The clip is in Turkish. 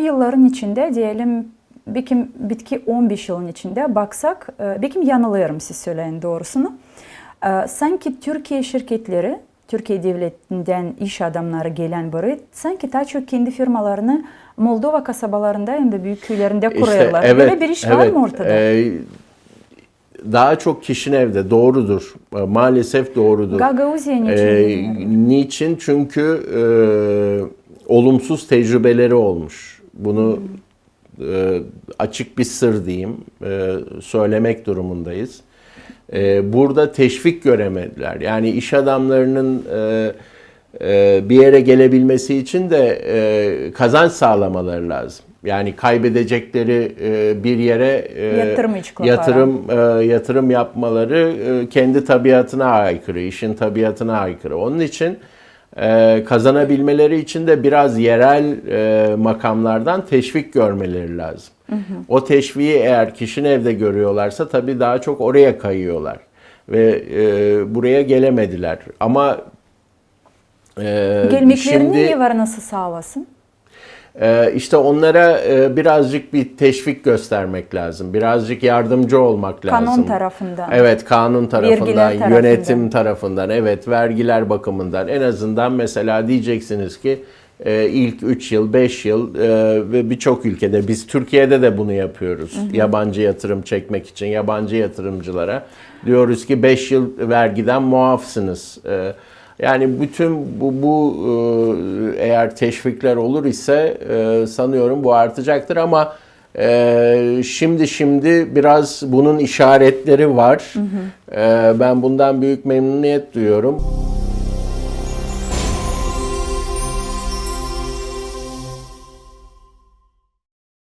yılların içinde diyelim bitki 15 yılın içinde baksak, belki yanılıyorum siz söyleyin doğrusunu. Sanki Türkiye şirketleri, Türkiye devletinden iş adamları gelen buraya sanki daha çok kendi firmalarını Moldova kasabalarında hem de büyük köylerinde kuruyorlar. Evet, böyle bir iş var mı ortada? Daha çok Kişinev'de, doğrudur. Maalesef doğrudur. Gagauzya niçin? Niçin? Çünkü olumsuz tecrübeleri olmuş. Bunu açık bir sır diyeyim, söylemek durumundayız. Burada teşvik göremediler. Yani iş adamlarının bir yere gelebilmesi için de kazanç sağlamaları lazım. Yani kaybedecekleri bir yere yatırım yapmaları kendi tabiatına aykırı, işin tabiatına aykırı. Onun için kazanabilmeleri için de biraz yerel makamlardan teşvik görmeleri lazım. Hı hı. O teşviği eğer Kişinev'de görüyorlarsa tabii daha çok oraya kayıyorlar ve buraya gelemediler. Ama gelmeklerini niye var nasıl sağlasın? İşte onlara birazcık bir teşvik göstermek lazım. Birazcık yardımcı olmak lazım. Kanun tarafından. Evet, kanun tarafından, tarafından, yönetim tarafından, evet, vergiler bakımından. En azından mesela diyeceksiniz ki ilk 3 yıl, 5 yıl ve birçok ülkede, biz Türkiye'de de bunu yapıyoruz. Hı hı. Yabancı yatırım çekmek için yabancı yatırımcılara diyoruz ki 5 yıl vergiden muafsınız. Yani bütün bu eğer teşvikler olur ise sanıyorum bu artacaktır ama şimdi biraz bunun işaretleri var. Hı hı. Ben bundan büyük memnuniyet duyuyorum.